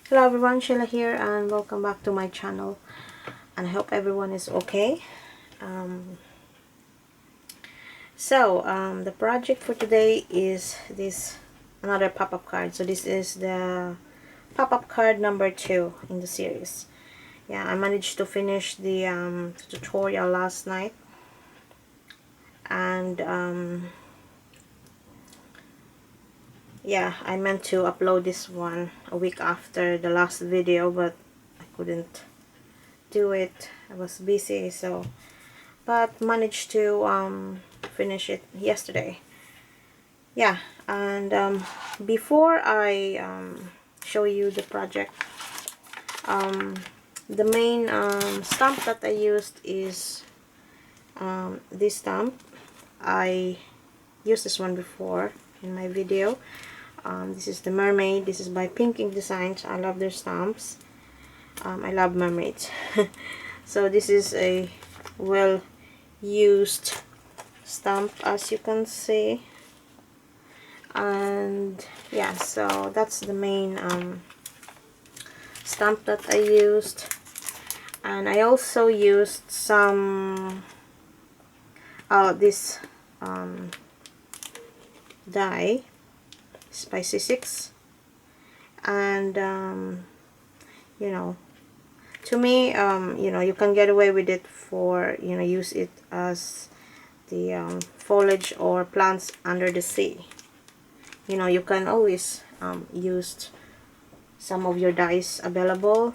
Hello everyone, Sheila here and welcome back to my channel, and I hope everyone is okay. Um, the project for today is this another pop-up card. So this is the pop-up card number 2 in the series. Yeah, I managed to finish the tutorial last night, and yeah, I meant to upload this one a week after the last video, but I couldn't do it. I was busy, but managed to finish it yesterday. Yeah, and before I show you the project, um, the main stamp that I used is this stamp. I used this one before in my video. This is the mermaid. This is by Pink Ink Designs. I love their stamps. I love mermaids. So this is a well used stamp, as you can see, and yeah, so that's the main stamp that I used. And I also used some this die, Spicy 6, and you know, to me, you know, you can get away with it for, you know, use it as the foliage or plants under the sea. You know, you can always use some of your dyes available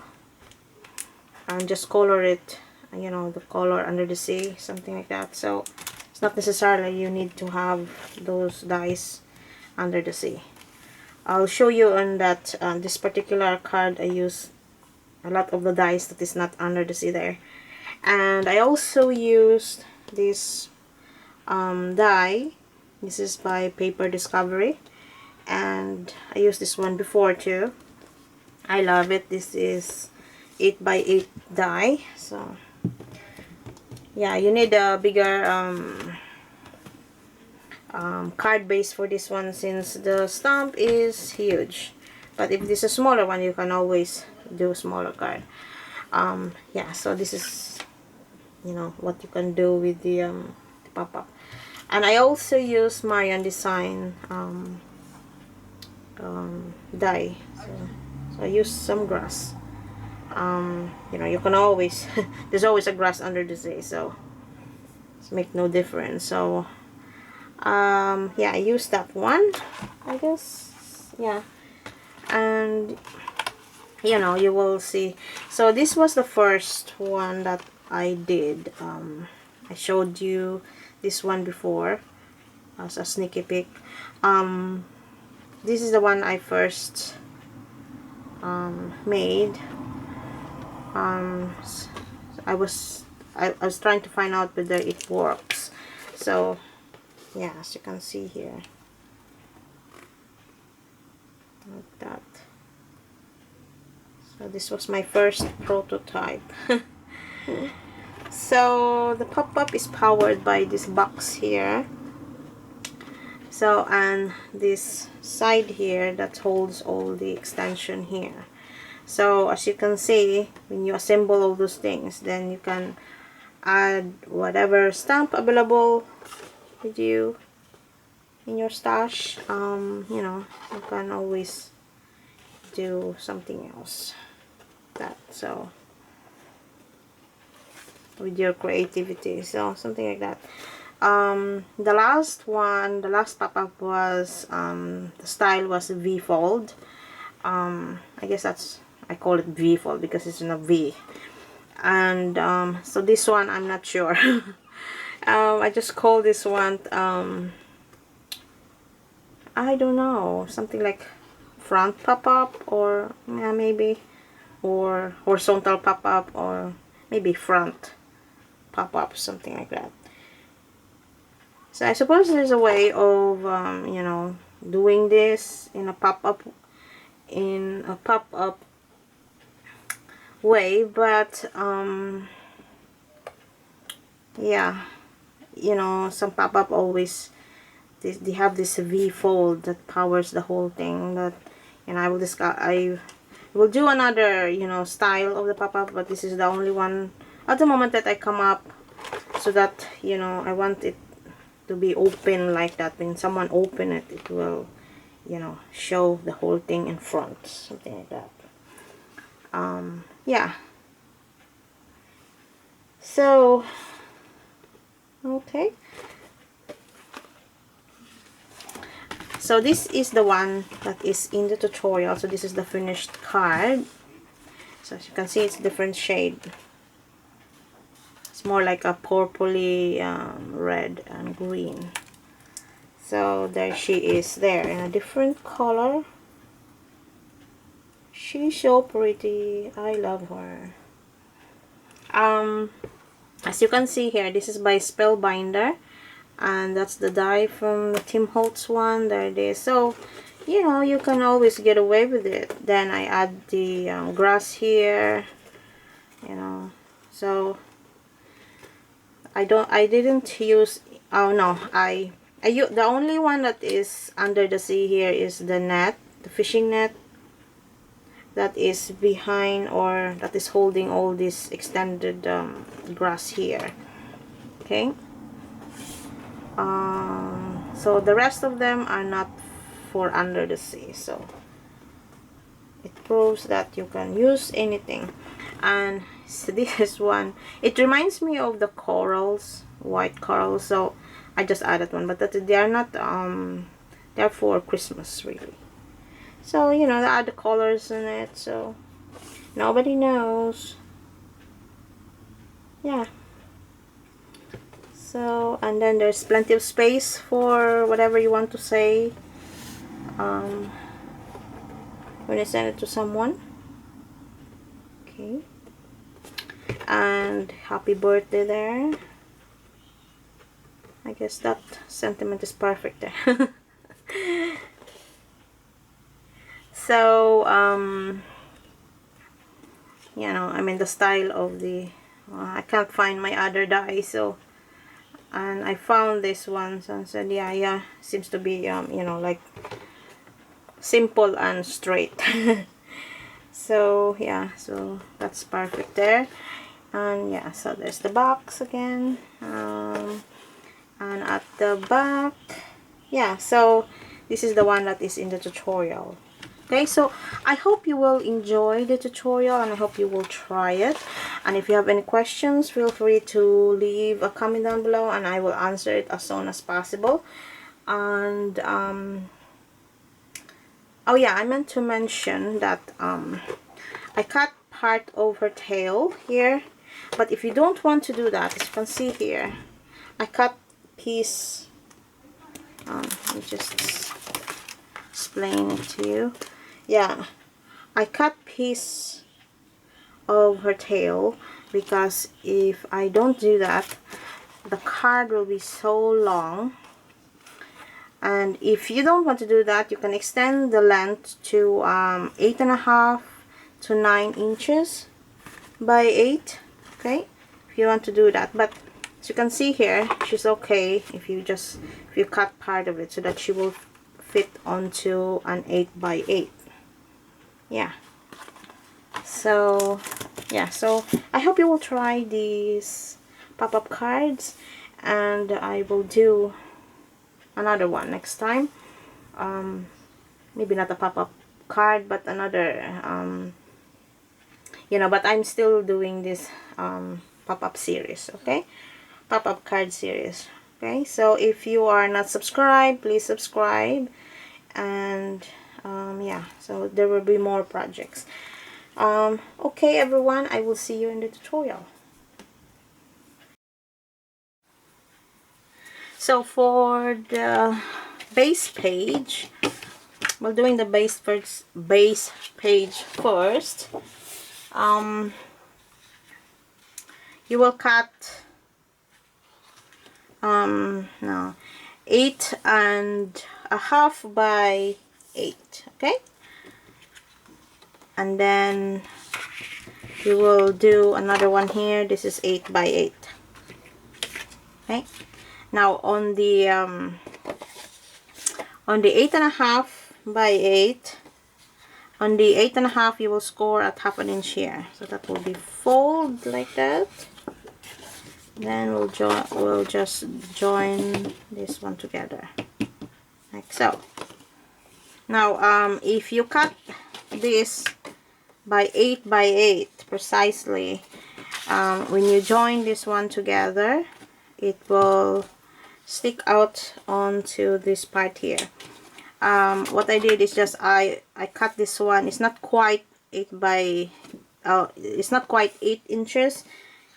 and just color it, you know, the color under the sea, something like that. So it's not necessarily you need to have those dyes under the sea. I'll show you on that this particular card I use a lot of the dyes that is not under the sea there. And I also used this dye. This is by Paper Discovery, and I used this one before too. I love it. This is 8 by 8 die. So yeah, you need a bigger card base for this one, since the stamp is huge. But if this is a smaller one, you can always do smaller card. Yeah, so this is, you know, what you can do with the pop-up. And I also use Marian Design die. So I use some grass. You know, you can always there's always a grass under the sea, so it's make no difference. So yeah, I use that one, I guess. Yeah, and you know, you will see. So this was the first one that I did. I showed you this one before as a sneaky peek. This is the one I first made. I was trying to find out whether it works. So yeah, as you can see here, like that. So this was my first prototype. So the pop-up is powered by this box here. So, and this side here that holds all the extension here. So as you can see, when you assemble all those things, then you can add whatever stamp available with you in your stash. You know, you can always do something else that, so with your creativity, so something like that. The last one, the last pop-up was the style was V-fold. I guess that's, I call it V-fold because it's in a V. And so this one, I'm not sure. I just call this one I don't know, something like front pop-up, or yeah, maybe, or horizontal pop-up, or maybe front pop-up, something like that. So I suppose there's a way of you know, doing this in a pop-up way, but yeah, you know, some pop-up always they have this V fold that powers the whole thing. That, and I will discuss, I We'll do another, you know, style of the pop-up, but this is the only one at the moment that I come up, so that, you know, I want it to be open like that. When someone open it, it will, you know, show the whole thing in front, something like that. Yeah. So, okay. So this is the one that is in the tutorial. So this is the finished card. So as you can see, it's different shade. It's more like a purpley, red and green. So there she is there in a different color. She's so pretty. I love her. As you can see here, this is by Spellbinder, and that's the die from the Tim Holtz one. There it is. So, you know, you can always get away with it. Then I add the grass here, you know. So I didn't use, oh no, the only one that is under the sea here is the net, the fishing net, that is behind, or that is holding all this extended grass here. Okay. So the rest of them are not for under the sea, so it proves that you can use anything. And so this one, it reminds me of the corals, white corals, so I just added one, but that they are not they're for Christmas really. So, you know, they add the colors in it, so nobody knows. Yeah. So, and then there's plenty of space for whatever you want to say when you send it to someone. Okay. And happy birthday there. I guess that sentiment is perfect there. So, you know, I mean the style of the, I can't find my other die, so, and I found this one, so I said, yeah, seems to be, you know, like simple and straight. So, yeah, so that's perfect there. And yeah, so there's the box again, and at the back, yeah, so this is the one that is in the tutorial. Okay, so I hope you will enjoy the tutorial, and I hope you will try it. And if you have any questions, feel free to leave a comment down below, and I will answer it as soon as possible. And oh yeah, I meant to mention that I cut part of her tail here, but if you don't want to do that, as you can see here, I cut piece, let me just explain it to you. Yeah, I cut piece of her tail, because if I don't do that, the card will be so long. And if you don't want to do that, you can extend the length to 8.5 to 9 inches by 8. Okay, if you want to do that. But as you can see here, she's okay if you cut part of it, so that she will fit onto an 8 by 8. Yeah. So yeah, so I hope you will try these pop-up cards, and I will do another one next time. Maybe not a pop-up card, but another you know, but I'm still doing this pop-up series. Okay, pop-up card series. Okay, so if you are not subscribed, please subscribe. And yeah, so there will be more projects. Okay everyone, I will see you in the tutorial. So for the base page, we're doing the base page first. You will cut no, 8.5 by 8. Okay, and then you will do another one here. This is 8 by 8. Okay, now on the 8.5 by 8, On the 8.5, you will score at 1/2 inch here. So that will be fold like that. Then we'll just join this one together like so. Now if you cut this by 8 by 8 precisely, when you join this one together, it will stick out onto this part here. What I did is just I cut this one. It's not quite 8 by it's not quite 8 inches.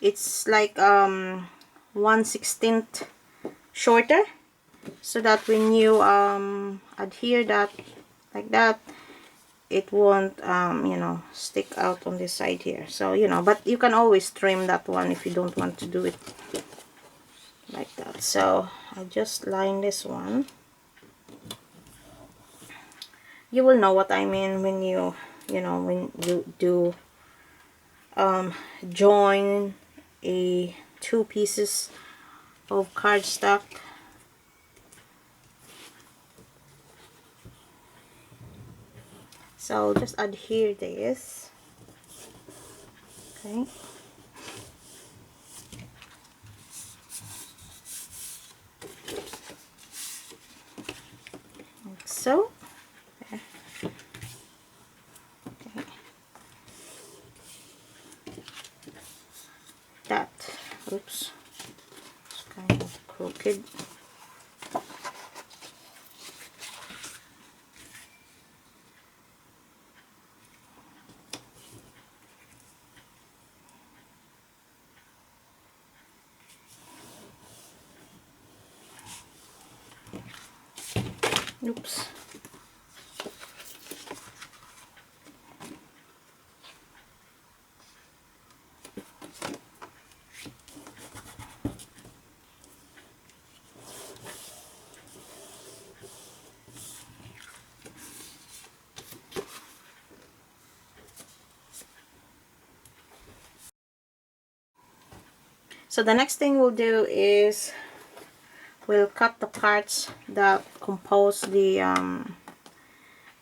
It's like 1/16 shorter, so that when you adhere that like that, it won't you know, stick out on this side here. So you know, but you can always trim that one if you don't want to do it like that. So I just line this one. You will know what I mean when you know, when you do join two pieces of cardstock. So just adhere this, okay. Like so. There. Okay. That. Oops. It's kind of crooked. Oops. So the next thing we'll do is we'll cut the parts that compose the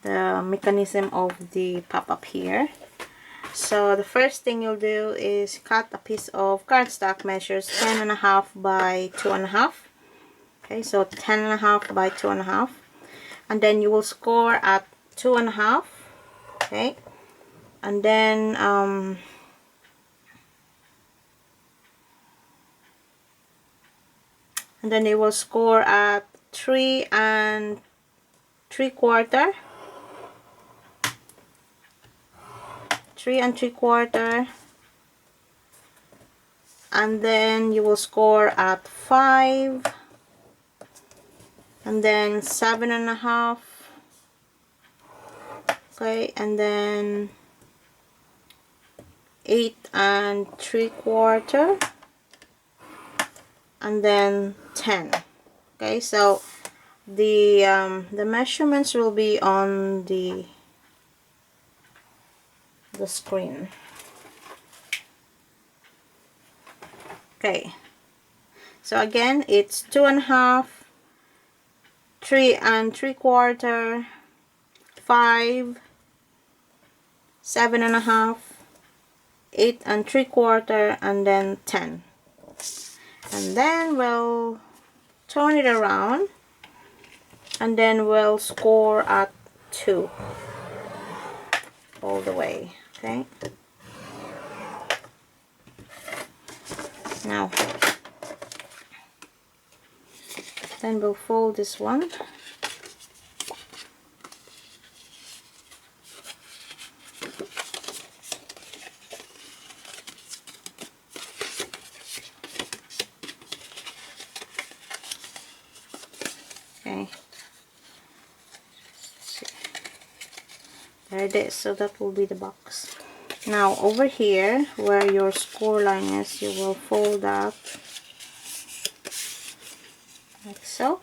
mechanism of the pop-up here. So the first thing you'll do is cut a piece of cardstock, measures 10.5 by 2.5. Okay, so 10.5 by 2.5, and then you will score at 2.5. Okay, and then you will score at 3 3/4. 3 3/4, and then you will score at 5, and then 7.5. Okay, and then 8 3/4, and then 10. Okay, so the measurements will be on the screen. Okay, so again it's 2.5, 3 3/4, 5, 7.5, 8 3/4, and then 10. And then we'll turn it around, and then we'll score at 2 all the way. Okay, now then we'll fold this one. Okay, there it is. So that will be the box. Now over here where your score line is, you will fold that like so.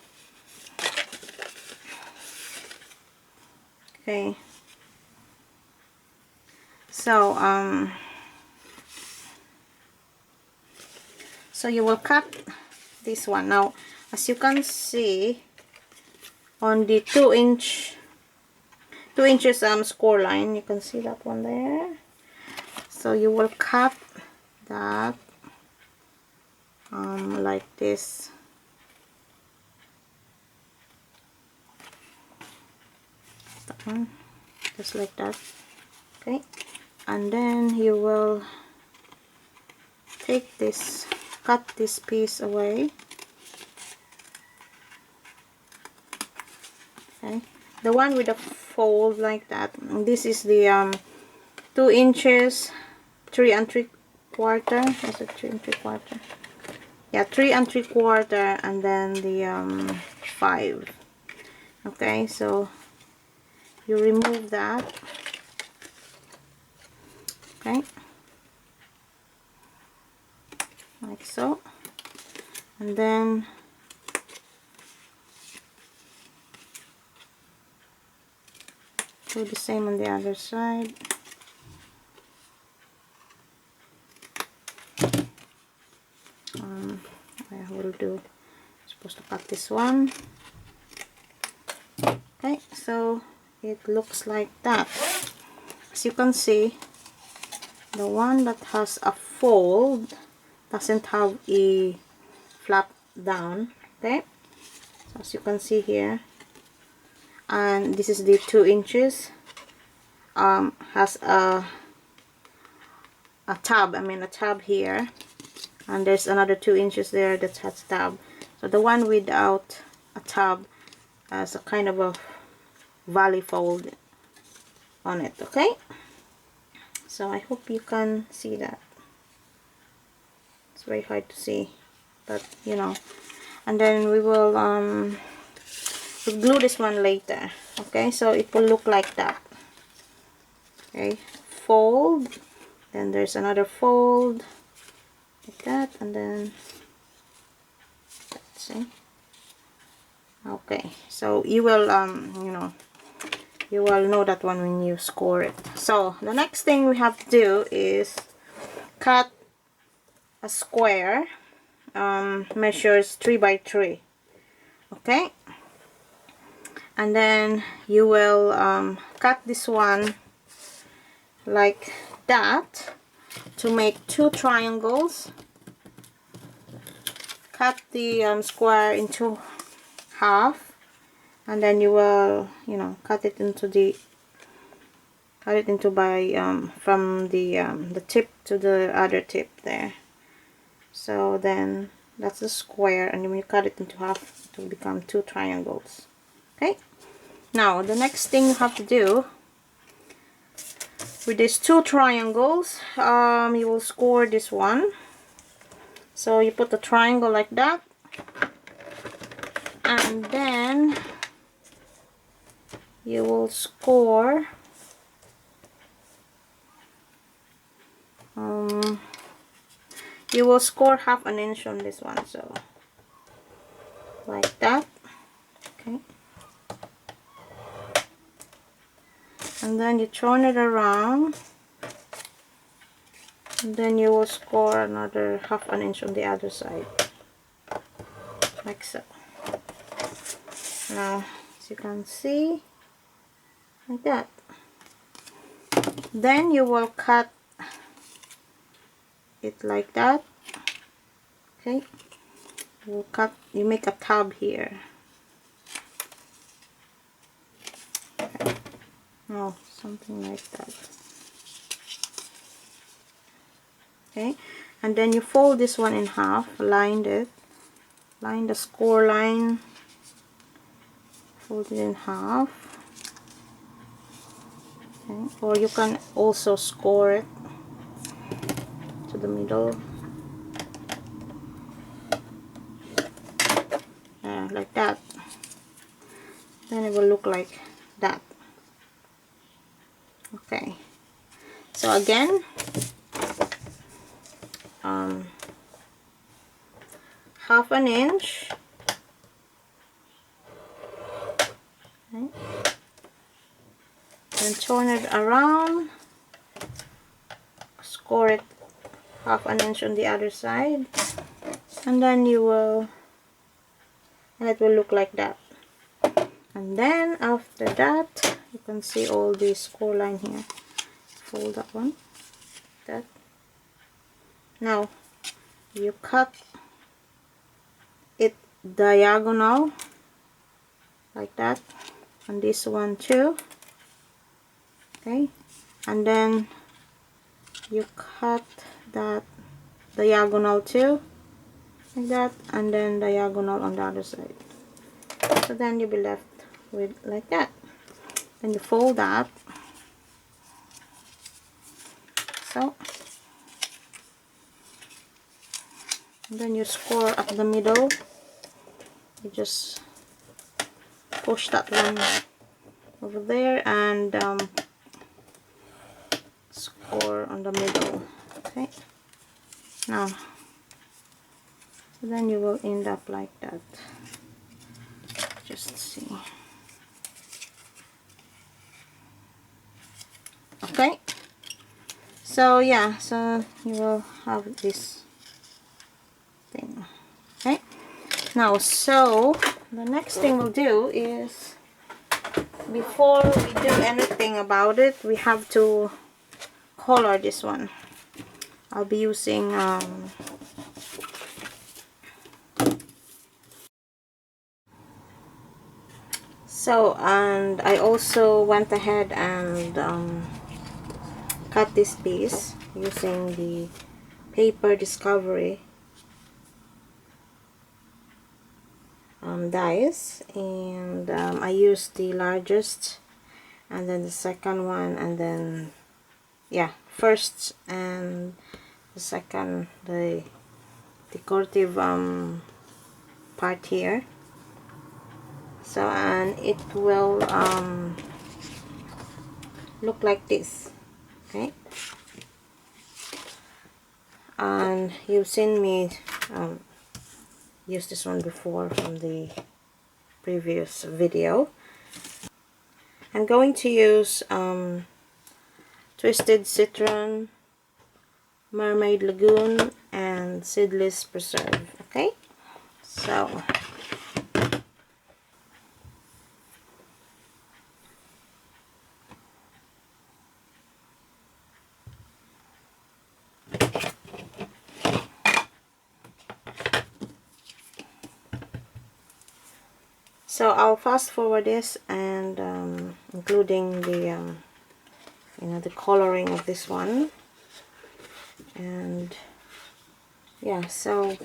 Okay, so you will cut this one. Now as you can see, on the 2 2 inches score line. You can see that one there. So you will cut that like this. That one, just like that. Okay, and then you will take this, cut this piece away. Okay, the one with the fold like that. And this is the 2 inches, 3 3/4. Is it 3 3/4? Yeah, 3 3/4, and then the 5. Okay, so you remove that. Okay, like so, and then do the same on the other side. I will do, supposed to cut this one. Okay, so it looks like that. As you can see, the one that has a fold doesn't have a flap down. Okay, so as you can see here, and this is the 2 inches, has a tab, a tab here, and there's another 2 inches there that has tab. So the one without a tab has a kind of a valley fold on it. Okay, so I hope you can see that. It's very hard to see, but you know. And then we will we'll glue this one later. Okay, so it will look like that. Okay, fold, then there's another fold like that, and then let's see. Okay, so you will you know, you will know that one when you score it. So the next thing we have to do is cut a square, measures 3 by 3. Okay, and then you will cut this one like that to make 2 triangles. Cut the square into half, and then you will, you know, cut it into by from the tip to the other tip there. So then that's the square, and when you cut it into half, it will become 2 triangles. Okay, now the next thing you have to do with these 2 triangles, you will score this one. So you put the triangle like that, and then you will score half an inch on this one, so like that. Okay, and then you turn it around, and then you will score another half an inch on the other side, like so. Now, as you can see, like that. Then you will cut it like that. Okay, you make a tab here. Okay. No, something like that. Okay, and then you fold this one in half, line the score line, fold it in half. Okay, or you can also score it to the middle, like that. Then it will look like that. Okay, so again, half an inch. Okay, then turn it around, score it half an inch on the other side, and then it will look like that. And then after that, you can see all the score line here. Fold that one, that. Now you cut it diagonal like that, and this one too. Okay, and then you cut that diagonal too, like that, and then diagonal on the other side. So then you'll be left with like that. Then you fold that, so, and then you score up the middle. You just push that one over there and score on the middle. Okay, now, so then you will end up like that. Just see. Okay, so yeah, so you will have this thing. Okay, now, so the next thing we'll do is, before we do anything about it, we have to color this one. I'll be using so, and I also went ahead and cut this piece using the Paper Discovery dies, and I used the largest, and then the second one, and then yeah, first and the second, the decorative part here. So, and it will look like this. Okay, and you've seen me use this one before from the previous video. I'm going to use Twisted Citron, Mermaid Lagoon, and Seedless Preserve. Okay, so I'll fast forward this and including the you know, the coloring of this one, and yeah, so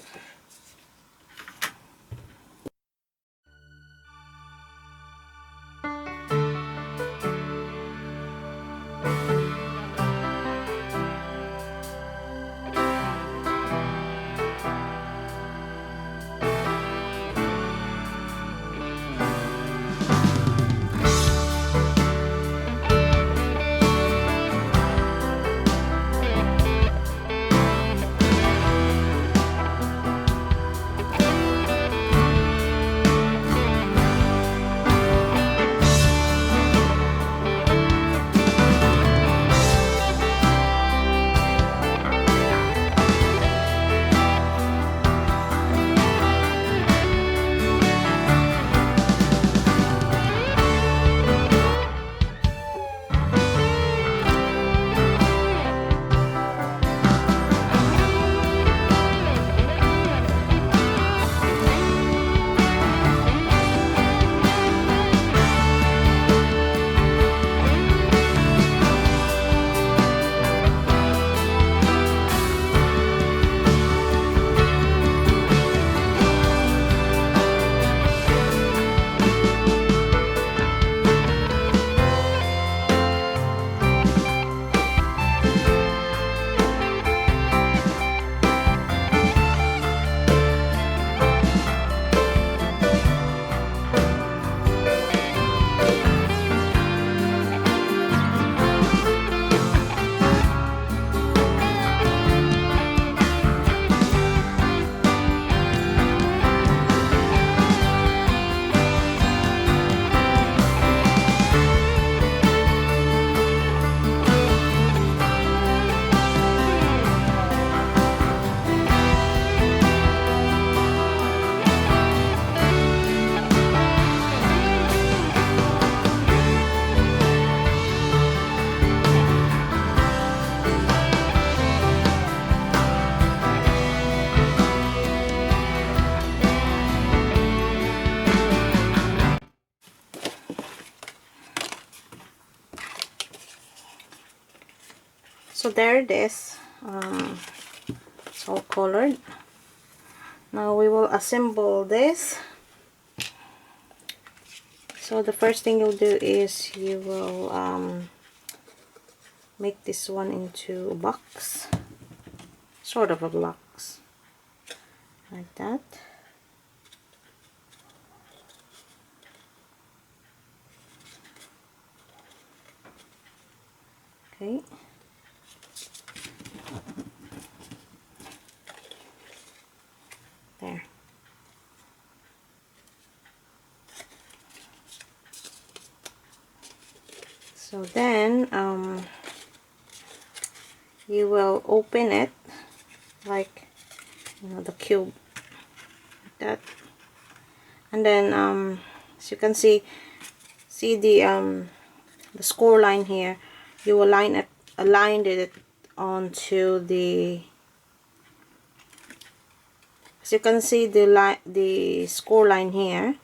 So there it is. It's all colored. Now we will assemble this. So the first thing you'll do is you will make this one into a box, sort of a box, like that. Okay. There. So then you will open it like, you know, the cube, like that. And then as you can see the score line here. You will align it onto the, as you can see the score line here.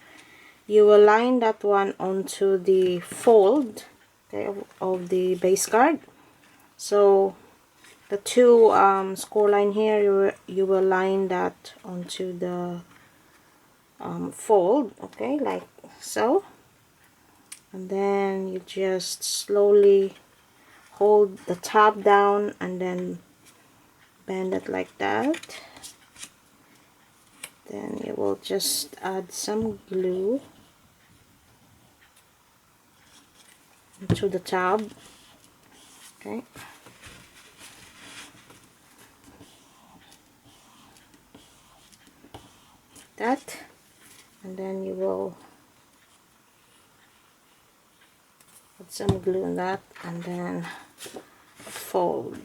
You will line that one onto the fold, okay, of the base card. So the two score line here, you will line that onto the fold, okay, like so. And then you just slowly hold the top down and then bend it like that. Then you will just add some glue to the top, okay. That, and then you will put some glue on that and then fold,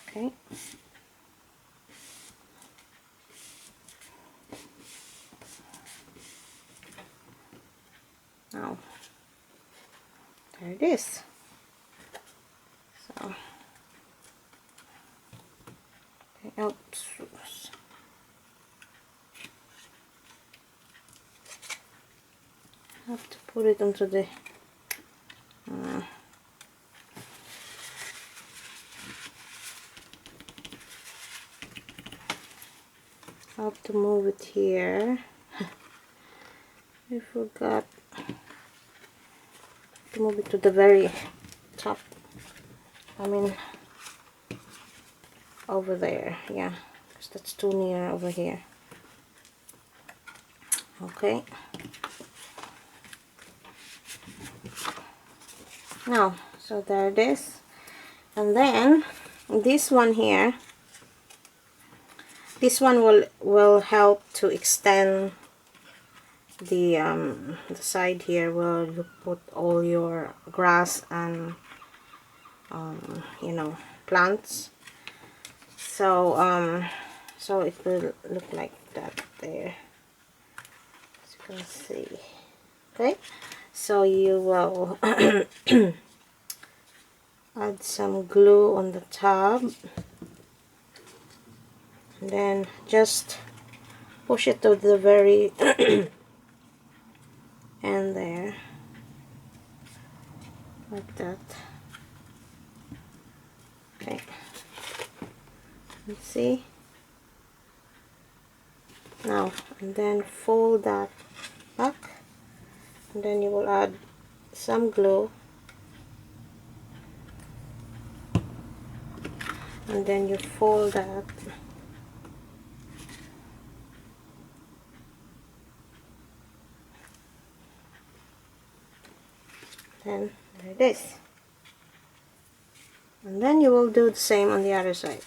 okay. Now there it is. So okay, oops. I have to put it onto the I have to move it here. I forgot to move it to the very top. I mean over there, yeah, because that's too near over here. Okay. Now, so there it is. And then this one here, this one will help to extend the side here where you put all your grass and you know, plants. So so it will look like that there, as you can see. Okay, so you will add some glue on the top and then just push it to the very end there, like that. Okay, let's see now, and then fold that back, and then you will add some glue, and then you fold that, then there it is. And then you will do the same on the other side.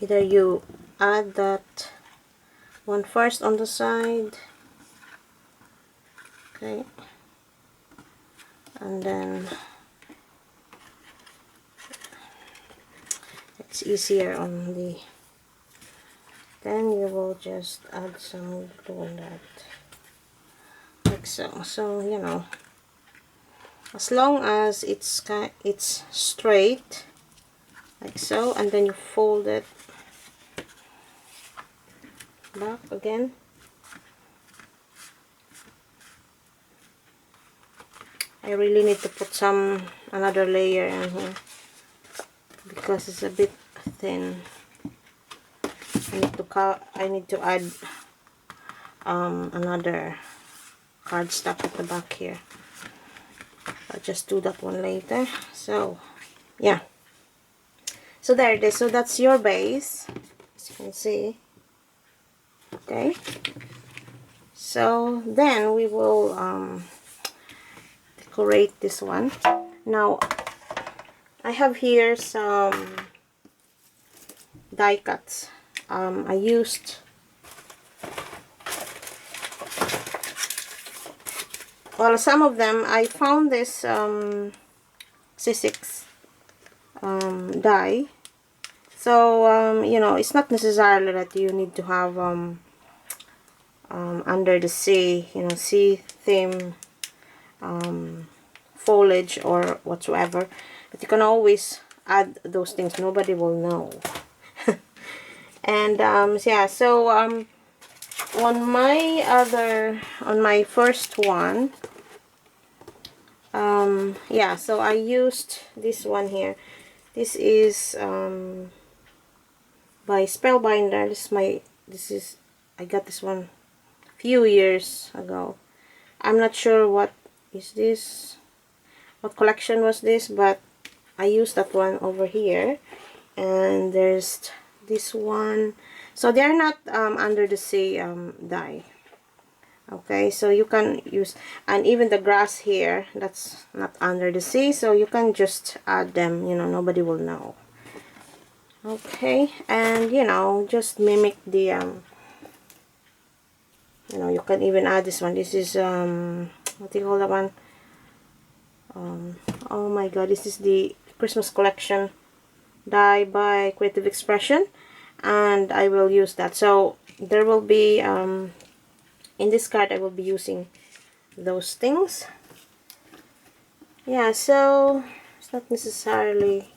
Either you add that one first on the side, okay, and then it's easier on the, then you will just add some glue on that, like so. So you know, as long as it's straight, like so, and then you fold it back again, I really need to put another layer in here because it's a bit thin. I need to add another cardstock at the back here. I'll just do that one later. So yeah, so there it is. So that's your base, as you can see. Okay, so then we will decorate this one. Now I have here some die cuts. I used, well, some of them I found this C6 die. So you know, it's not necessarily that you need to have under the sea, you know, sea theme foliage or whatsoever, but you can always add those things. Nobody will know. And yeah, so on my first one, yeah, so I used this one here. This is by Spellbinder. I got this one a few years ago. I'm not sure what collection was this, but I used that one over here. And there's this one. So they're not under the sea dye. Okay, so you can use, and even the grass here, that's not under the sea, so you can just add them, you know, nobody will know. Okay, and you know, just mimic the you know, you can even add this one. This is what do you call that one? Oh my god, this is the Christmas collection die by Creative Expression, and I will use that. So there will be in this card I will be using those things. Yeah, so it's not necessarily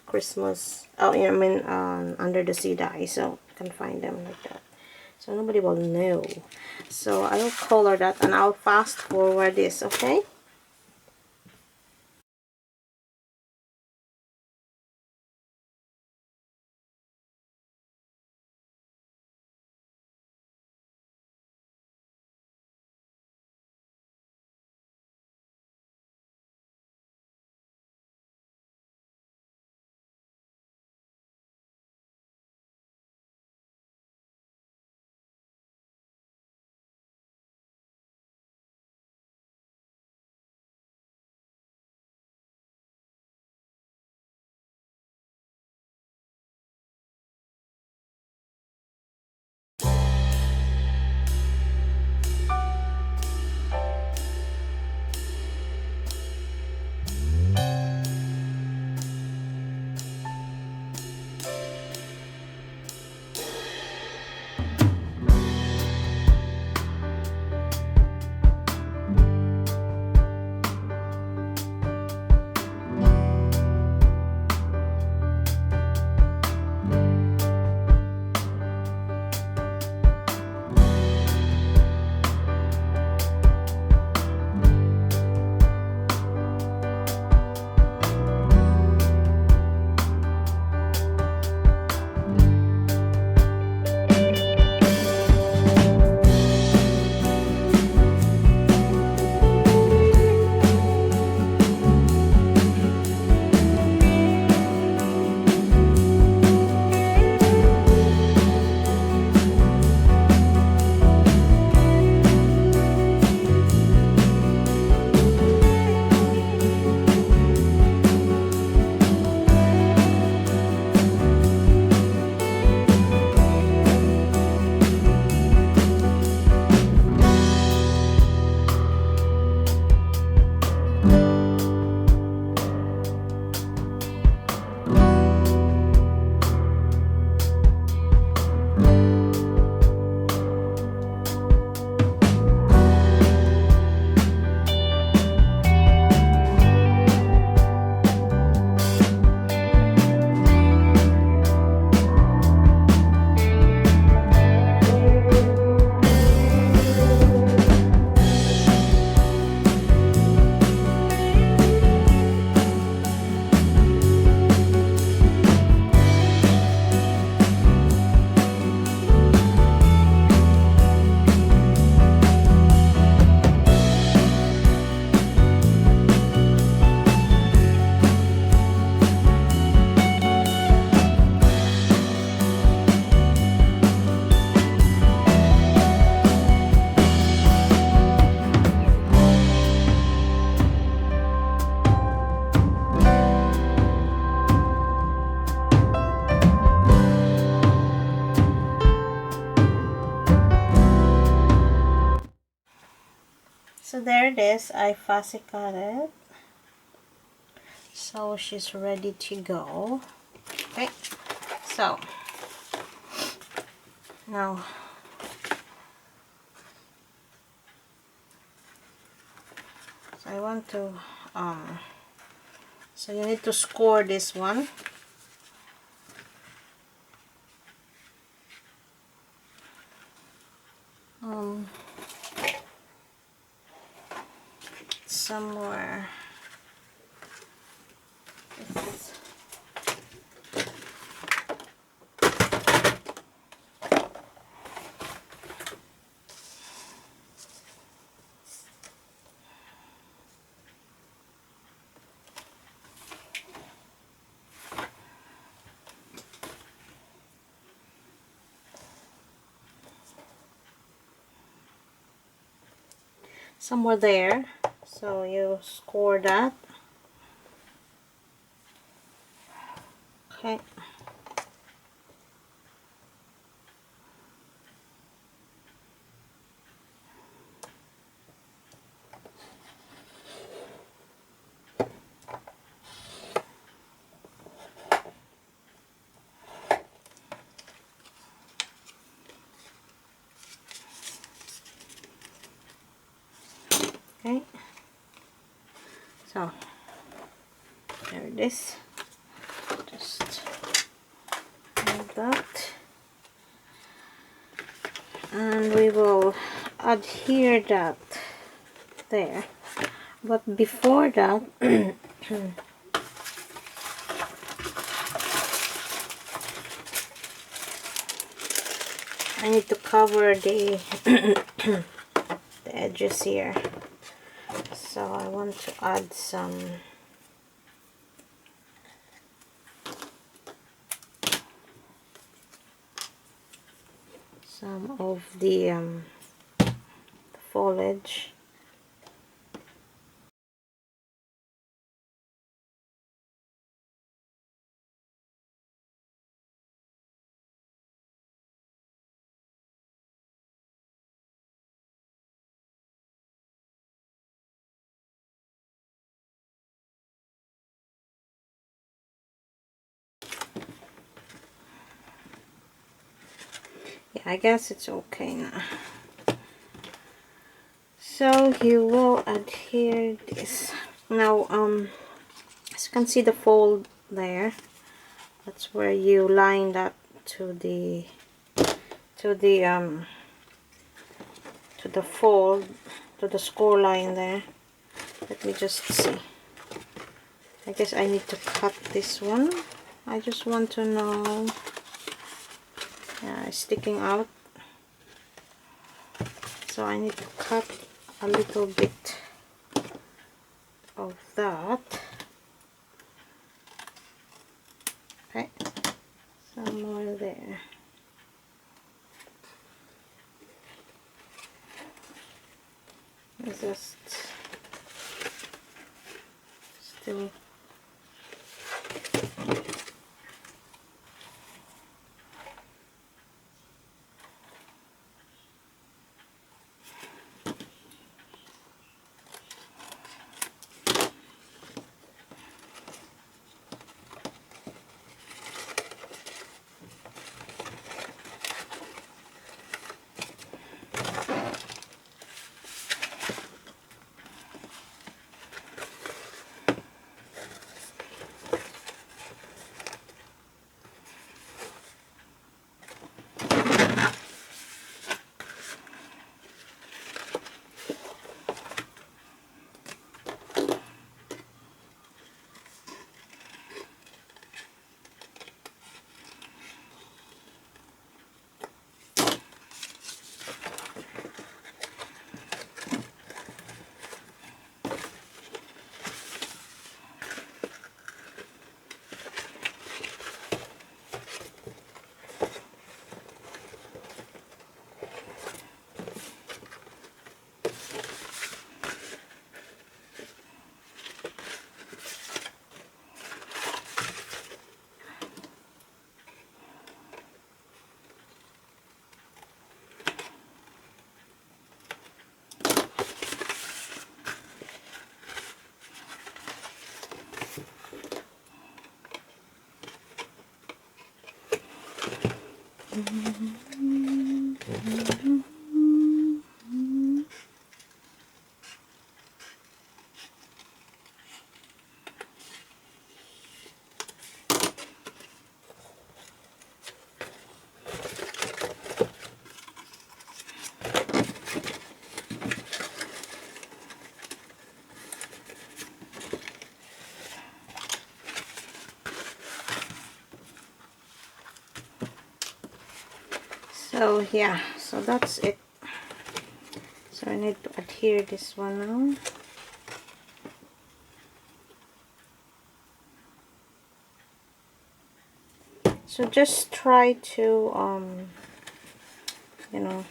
Christmas, oh yeah, I mean under the sea die, so you can find them like that, so nobody will know. So I'll color that and I'll fast forward this. Okay, So there it is. I fussy cut it. So she's ready to go. Okay. So now I want to so you need to score this one. Somewhere. Somewhere there. So you score that. Okay. Okay. So there it is. Just like that. And we will adhere that there. But before that, I need to cover the the edges here. So I want to add some of the foliage. Yeah, I guess it's okay now. So you will adhere this. Now, as you can see the fold there, that's where you line that to the fold, to the score line there. Let me just see. I guess I need to cut this one. I just want to know. Yeah, it's sticking out. So I need to cut a little bit of that. Okay, somewhere there. It's just still So yeah, so that's it. So I need to adhere this one now. So just try to you know,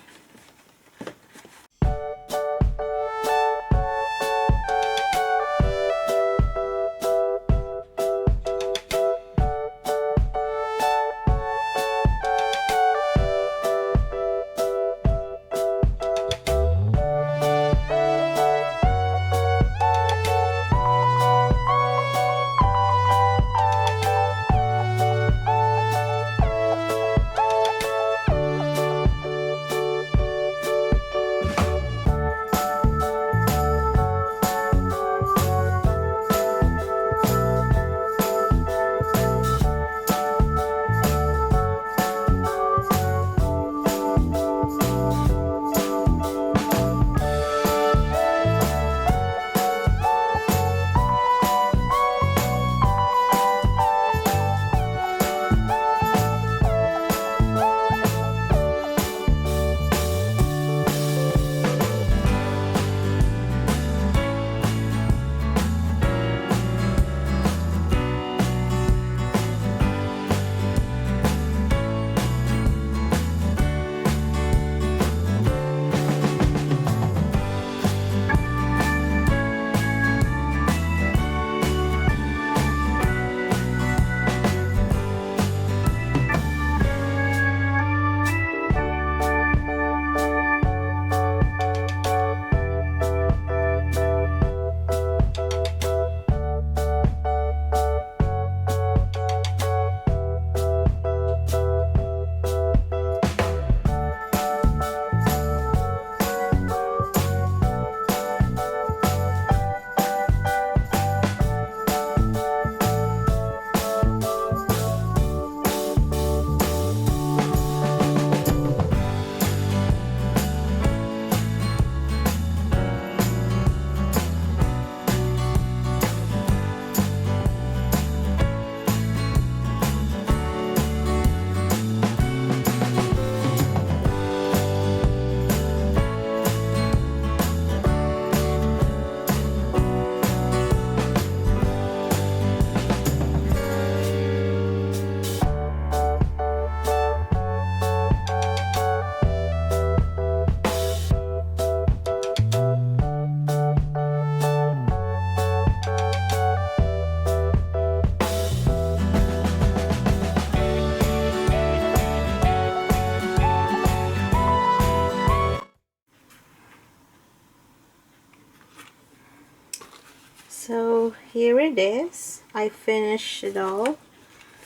so here it is. I finished it all.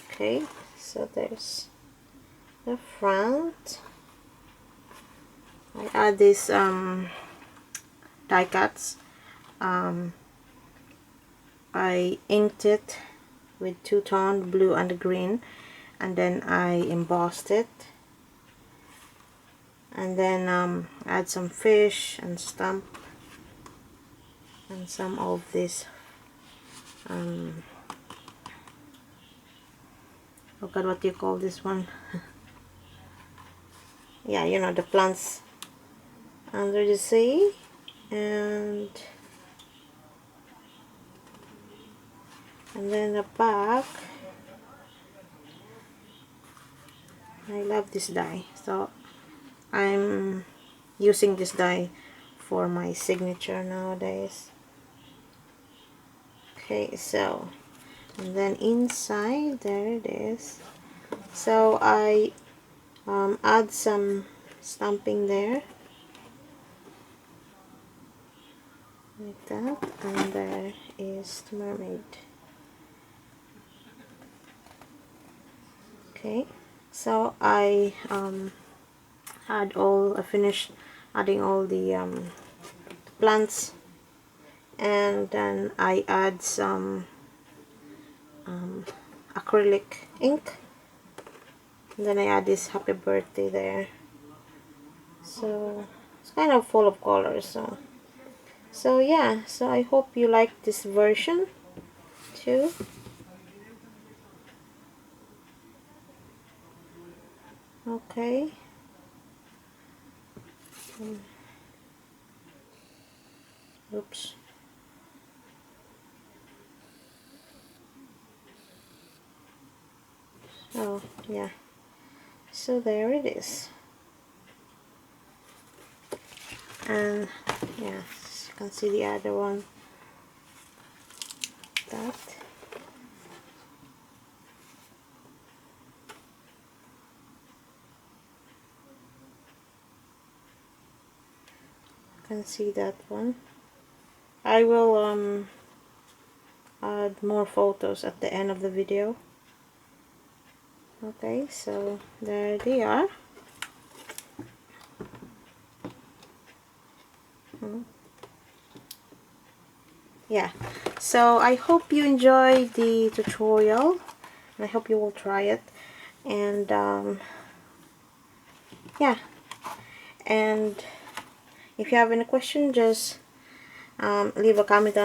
Okay, so there's the front. I add these die cuts. I inked it with two-tone blue and green, and then I embossed it, and then add some fish and stamp and some of this oh god, what do you call this one? Yeah, you know, the plants under the sea. And then the back, I love this die, so I'm using this die for my signature nowadays. Okay, so, and then inside, there it is. So I add some stamping there, like that, and there is the mermaid. Okay, So I finished adding all the plants, and then I add some acrylic ink, and then I add this happy birthday there. So it's kind of full of colors. So yeah, so I hope you like this version too. Okay. Oops. Oh yeah, so there it is. And yeah, you can see the other one, that. You can see that one. I will add more photos at the end of the video. Okay, so there they are. Yeah, so I hope you enjoy the tutorial, and I hope you will try it. And yeah, and if you have any question, just leave a comment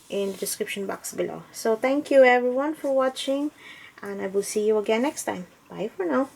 in the description box below. So thank you everyone for watching, and I will see you again next time. Bye for now.